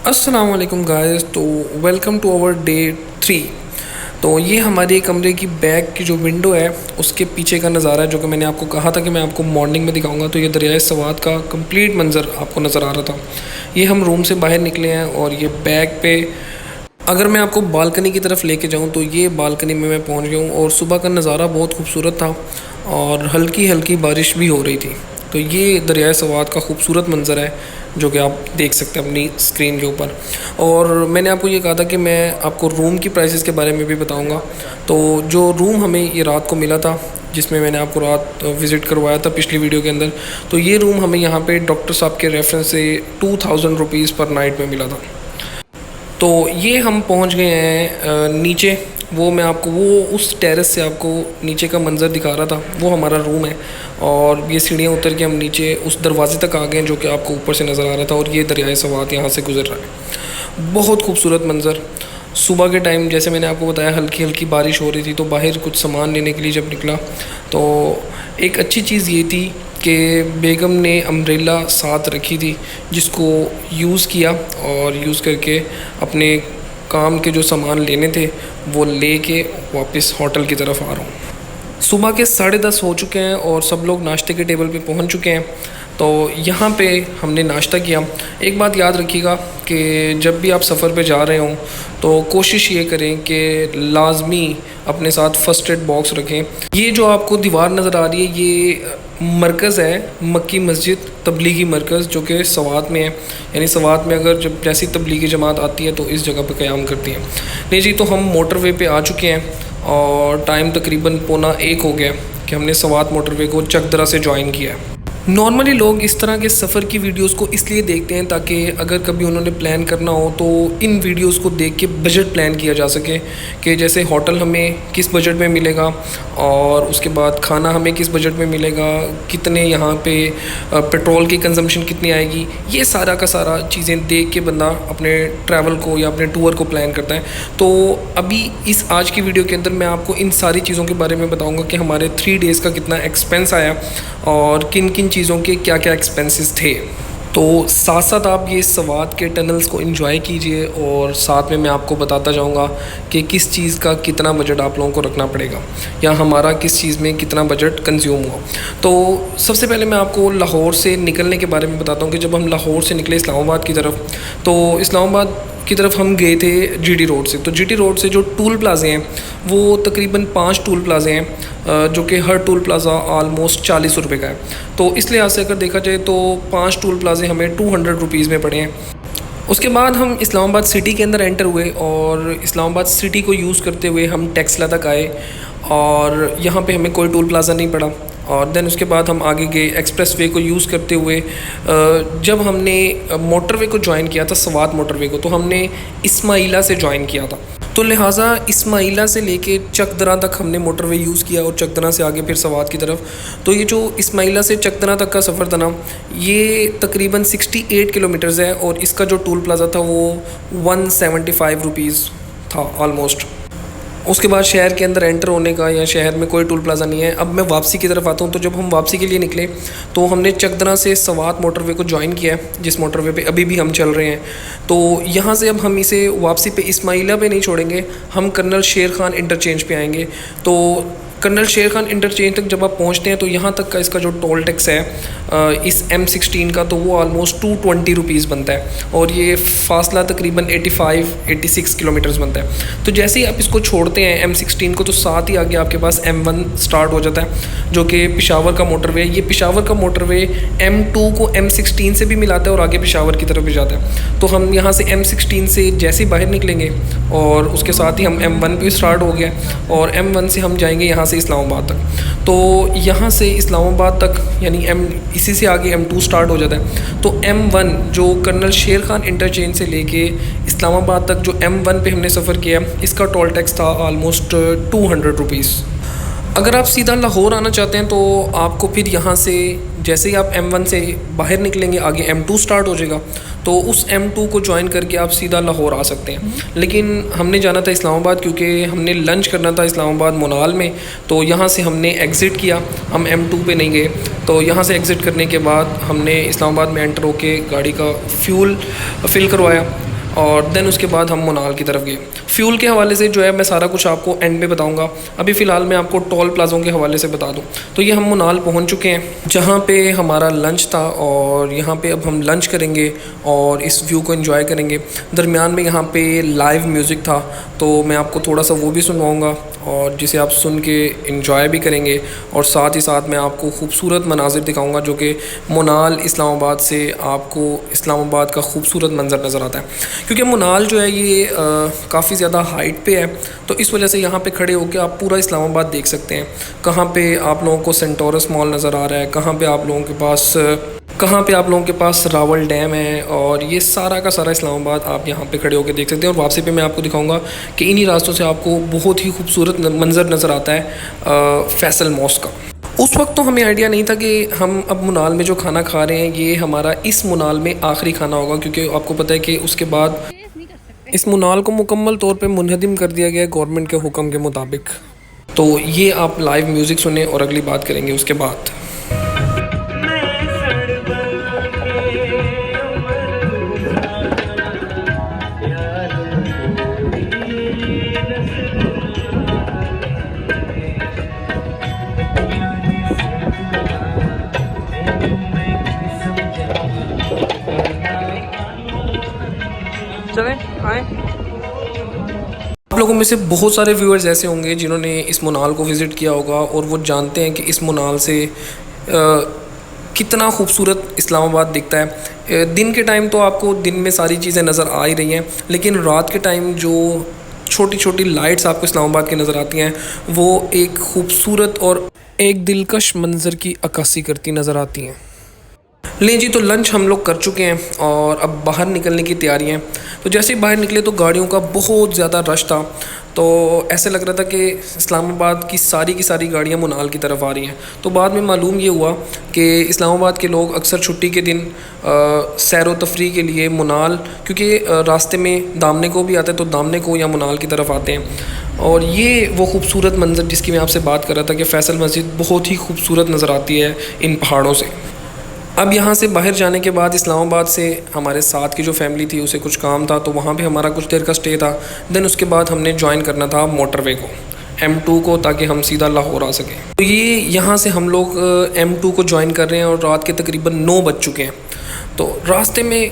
अस्सलाम वालेकुम गाइस। तो वेलकम टू आवर डे 3। तो ये हमारे कमरे की बैक की जो विंडो है उसके पीछे का नज़ारा है, जो कि मैंने आपको कहा था कि मैं आपको मॉर्निंग में दिखाऊंगा। तो ये दरियाए सवात का कंप्लीट मंज़र आपको नज़र आ रहा था। ये हम रूम से बाहर निकले हैं और ये बैक पे अगर मैं आपको बालकनी की तरफ लेके जाऊं तो ये बालकनी में मैं पहुंच गया हूं और सुबह का नज़ारा बहुत खूबसूरत था और हल्की हल्की बारिश भी हो रही थी। तो ये दरियाए सवात का खूबसूरत मंज़र है जो कि आप देख सकते हैं अपनी स्क्रीन के ऊपर। और मैंने आपको ये कहा था कि मैं आपको रूम की प्राइसेस के बारे में भी बताऊंगा। तो जो रूम हमें ये रात को मिला था, जिसमें मैंने आपको रात विज़िट करवाया था पिछली वीडियो के अंदर, तो ये रूम हमें यहाँ पे डॉक्टर साहब के रेफरेंस से 2000 रुपीज़ पर नाइट में मिला था। तो ये हम पहुंच गए हैं नीचे। वो मैं आपको उस टेरेस से आपको नीचे का मंज़र दिखा रहा था, वो हमारा रूम है। और ये सीढ़ियाँ उतर के हम नीचे उस दरवाज़े तक आ गए जो कि आपको ऊपर से नज़र आ रहा था। और ये दरियाए सवात यहाँ से गुज़र रहा है। बहुत खूबसूरत मंज़र। सुबह के टाइम जैसे मैंने आपको बताया हल्की हल्की बारिश हो रही थी, तो बाहर कुछ सामान लेने के लिए जब निकला तो एक अच्छी चीज़ ये थी कि बेगम ने अम्ब्रेला साथ रखी थी, जिसको यूज़ किया और यूज़ करके अपने काम के जो सामान लेने थे वो लेके वापस होटल की तरफ आ रहा हूँ। सुबह के 10:30 हो चुके हैं और सब लोग नाश्ते के टेबल पे पहुँच चुके हैं। तो यहाँ पे हमने नाश्ता किया। एक बात याद रखिएगा कि जब भी आप सफ़र पे जा रहे हों तो कोशिश ये करें कि लाजमी अपने साथ फ़र्स्ट एड बॉक्स रखें। ये जो आपको दीवार नज़र आ रही है ये मरकज़ है, मक्की मस्जिद तबलीगी मरकज़, जो कि सवात में है। यानी सवात में अगर जब जैसी तबलीगी जमात आती है तो इस जगह पे क़याम करती है। नहीं जी, तो हम मोटरवे पे आ चुके हैं और टाइम तकरीबन 12:45 हो गया कि हमने सवात मोटरवे को चकदरा से ज्वाइन किया है। नॉर्मली लोग इस तरह के सफ़र की वीडियोस को इसलिए देखते हैं ताकि अगर कभी उन्होंने प्लान करना हो तो इन वीडियोस को देख के बजट प्लान किया जा सके कि जैसे होटल हमें किस बजट में मिलेगा और उसके बाद खाना हमें किस बजट में मिलेगा, कितने यहाँ पे पेट्रोल की कंजम्पशन कितनी आएगी। ये सारा का सारा चीज़ें देख के बंदा अपने ट्रैवल को या अपने टूर को प्लान करता है। तो अभी इस आज की वीडियो के अंदर मैं आपको इन सारी चीज़ों के बारे में बताऊँगा कि हमारे 3 डेज़ का कितना एक्सपेंस आया और किन किन चीज़ों के क्या क्या एक्सपेंसेस थे। तो साथ साथ आप ये सवात के टनल्स को एंजॉय कीजिए और साथ में मैं आपको बताता जाऊंगा कि किस चीज़ का कितना बजट आप लोगों को रखना पड़ेगा या हमारा किस चीज़ में कितना बजट कंज्यूम हुआ। तो सबसे पहले मैं आपको लाहौर से निकलने के बारे में बताता हूँ कि जब हम लाहौर से निकले इस्लामाबाद की तरफ, तो इस्लामाबाद की तरफ हम गए थे जीटी रोड से। तो जीटी रोड से जो टूल प्लाजे हैं वो तकरीबन 5 टूल प्लाजे हैं, जो कि हर टूल प्लाज़ा आलमोस्ट 40 रुपये का है। तो इस लिहाज से अगर देखा जाए तो 5 टूल प्लाजे हमें 200 रुपीज़ में पड़े हैं। उसके बाद हम इस्लामाबाद सिटी के अंदर एंटर हुए और इस्लामाबाद सिटी को यूज़ करते हुए हम टेक्सला तक आए और यहाँ पे हमें कोई टूल प्लाज़ा नहीं पड़ा। और देन उसके बाद हम आगे गए एक्सप्रेसवे को यूज़ करते हुए। जब हमने मोटरवे को ज्वाइन किया था, सवात मोटरवे को, तो हमने इस्माइला से ज्वाइन किया था। तो लिहाजा इस्माइला से लेके चकदरा तक हमने मोटरवे यूज़ किया और चकदरा से आगे फिर सवात की तरफ। तो ये जो इस्माइला से चकदरा तक का सफ़र था ना, ये तकरीबन 68 किलोमीटर्स है और इसका जो टूल प्लाज़ा था वो 175 रुपीज़ था ऑलमोस्ट। उसके बाद शहर के अंदर एंटर होने का या शहर में कोई टूल प्लाज़ा नहीं है। अब मैं वापसी की तरफ आता हूँ। तो जब हम वापसी के लिए निकले तो हमने चकदरा से सवात मोटरवे को ज्वाइन किया है, जिस मोटरवे पे अभी भी हम चल रहे हैं। तो यहाँ से अब हम इसे वापसी पे इस्माइला पे नहीं छोड़ेंगे, हम कर्नल शेर खान इंटरचेंज पे आएंगे। तो कर्नल शेर खान इंटरचेंज तक जब आप पहुँचते हैं तो यहाँ तक का इसका जो टोल टैक्स है इस M16 का, तो वो ऑलमोस्ट 220 रुपीज़ बनता है और ये फ़ासला तकरीबन 85-86 किलोमीटर्स बनता है। तो जैसे ही आप इसको छोड़ते हैं M16 को, तो साथ ही आगे आपके पास M1 स्टार्ट हो जाता है, जो कि पेशावर का मोटरवे है। ये पेशावर का मोटरवे M2 को M16 से भी मिलाता है और आगे पेशावर की तरफ भी जाता है। तो हम यहाँ से M16 से जैसे ही बाहर निकलेंगे और उसके साथ ही हम M1 भी स्टार्ट हो गया और M1 से हम जाएंगे यहाँ से इस्लामाबाद तक। तो यहाँ से इस्लामाबाद तक यानी इसी से आगे M2 स्टार्ट हो जाता है। तो M1 जो कर्नल शेर खान इंटरचेंज से लेके इस्लामाबाद तक जो M1 पे हमने सफ़र किया, इसका टोल टैक्स था ऑलमोस्ट 200 रुपीज़। अगर आप सीधा लाहौर आना चाहते हैं तो आपको फिर यहाँ से जैसे ही आप M1 से बाहर निकलेंगे आगे M2 स्टार्ट हो जाएगा, तो उस M2 को ज्वाइन करके आप सीधा लाहौर आ सकते हैं। लेकिन हमने जाना था इस्लामाबाद क्योंकि हमने लंच करना था इस्लामाबाद मोनाल में। तो यहाँ से हमने एग्ज़िट किया, हम M2 पे नहीं गए। तो यहाँ से एग्ज़िट करने के बाद हमने इस्लामाबाद में एंटर होके गाड़ी का फ्यूल फिल करवाया। और देन उसके बाद हम मुनाल की तरफ गए। फ्यूल के हवाले से जो है मैं सारा कुछ आपको एंड में बताऊंगा। अभी फ़िलहाल मैं आपको टोल प्लाज़ों के हवाले से बता दूं तो ये हम मुनाल पहुंच चुके हैं, जहां पे हमारा लंच था, और यहां पे अब हम लंच करेंगे और इस व्यू को एंजॉय करेंगे। दरमियान में यहाँ पे लाइव म्यूज़िक था, तो मैं आपको थोड़ा सा वो भी सुनवाऊँगा और जिसे आप सुन के इंजॉय भी करेंगे, और साथ ही साथ मैं आपको खूबसूरत मनाजिर दिखाऊंगा जो कि मुनाल इस्लामाबाद से आपको इस्लामाबाद का खूबसूरत मंज़र नज़र आता है। क्योंकि मुनाल जो है ये काफ़ी ज़्यादा हाइट पे है, तो इस वजह से यहाँ पे खड़े होकर आप पूरा इस्लामाबाद देख सकते हैं। कहाँ पे आप लोगों को सेंटोरस मॉल नज़र आ रहा है, कहाँ पे आप लोगों के पास रावल डैम है, और ये सारा का सारा इस्लामाबाद आप यहाँ पे खड़े होकर देख सकते हैं। और वापसी पे मैं आपको दिखाऊंगा कि इन्हीं रास्तों से आपको बहुत ही खूबसूरत मंज़र नज़र आता है फैसल मॉस्क का। उस वक्त तो हमें आइडिया नहीं था कि हम अब मुनाल में जो खाना खा रहे हैं ये हमारा इस मुनाल में आखिरी खाना होगा, क्योंकि आपको पता है कि उसके बाद इस मुनाल को मुकम्मल तौर पे मुनहदिम कर दिया गया है गवर्नमेंट के हुक्म के मुताबिक। तो ये आप लाइव म्यूज़िक सुने और अगली बात करेंगे उसके बाद। चलें आए। आप लोगों में से बहुत सारे व्यूअर्स ऐसे होंगे जिन्होंने इस मुनाल को विज़िट किया होगा और वो जानते हैं कि इस मुनाल से कितना खूबसूरत इस्लामाबाद दिखता है। दिन के टाइम तो आपको दिन में सारी चीज़ें नज़र आ ही रही हैं, लेकिन रात के टाइम जो छोटी छोटी लाइट्स आपको इस्लामाबाद की नज़र आती हैं वो एक खूबसूरत और एक दिलकश मंज़र की अक्कासी करती नज़र आती हैं। लें जी, तो लंच हम लोग कर चुके हैं और अब बाहर निकलने की तैयारी है। तो जैसे ही बाहर निकले तो गाड़ियों का बहुत ज़्यादा रश था, तो ऐसे लग रहा था कि इस्लामाबाद की सारी गाड़ियाँ मुनाल की तरफ आ रही हैं। तो बाद में मालूम ये हुआ कि इस्लामाबाद के लोग अक्सर छुट्टी के दिन सैर व तफरी के लिए मुनाल, क्योंकि रास्ते में दामने को भी आता है, तो दामने को या मुनाल की तरफ आते हैं। और ये वो खूबसूरत मंज़र जिसकी मैं आपसे बात कर रहा था कि फ़ैसल मस्जिद बहुत ही खूबसूरत नज़र आती है इन पहाड़ों से। अब यहाँ से बाहर जाने के बाद इस्लामाबाद से हमारे साथ की जो फैमिली थी उसे कुछ काम था, तो वहाँ पे हमारा कुछ देर का स्टे था। देन उसके बाद हमने ज्वाइन करना था मोटरवे को, M2 को, ताकि हम सीधा लाहौर आ सकें। तो ये यहाँ से हम लोग M2 को ज्वाइन कर रहे हैं और रात के तकरीबन 9 बज चुके हैं। तो रास्ते में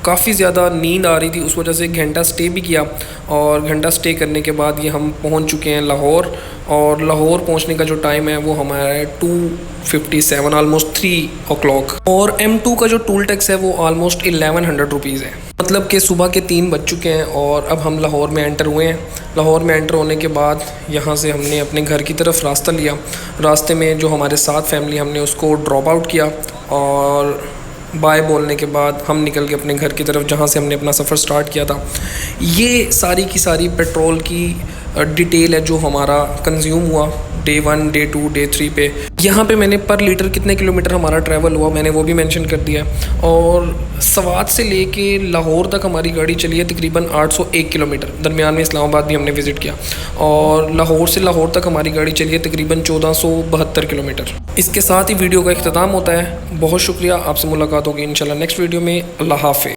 काफ़ी ज़्यादा नींद आ रही थी, उस वजह से घंटा स्टे भी किया, और घंटा स्टे करने के बाद ये हम पहुंच चुके हैं लाहौर। और लाहौर पहुंचने का जो टाइम है वो हमारा है 2:57, ऑलमोस्ट 3 o'clock। और M2 का जो टूल टैक्स है वो ऑलमोस्ट 1100 रुपीज़ है, मतलब कि सुबह के 3 बज चुके हैं और अब हम लाहौर में एंटर हुए हैं। लाहौर में एंटर होने के बाद यहाँ से हमने अपने घर की तरफ रास्ता लिया। रास्ते में जो हमारे साथ फैमिली, हमने उसको ड्रॉप आउट किया और बाय बोलने के बाद हम निकल के अपने घर की तरफ, जहाँ से हमने अपना सफ़र स्टार्ट किया था। ये सारी की सारी पेट्रोल की डिटेल है जो हमारा कंज्यूम हुआ डे 1, डे 2, डे 3 पे। यहाँ पे मैंने पर लीटर कितने किलोमीटर हमारा ट्रैवल हुआ मैंने वो भी मेंशन कर दिया। और सवात से लेके लाहौर तक हमारी गाड़ी चली है तकरीबन 801 किलोमीटर। दरमियान में इस्लामाबाद भी हमने विज़िट किया, और लाहौर से लाहौर तक हमारी गाड़ी चली है तकरीबन 1472 किलोमीटर। इसके साथ ही वीडियो का इख्तिताम होता है। बहुत शुक्रिया, आपसे मुलाकात होगी इंशाल्लाह नेक्स्ट वीडियो में। अल्लाह हाफ़िज़।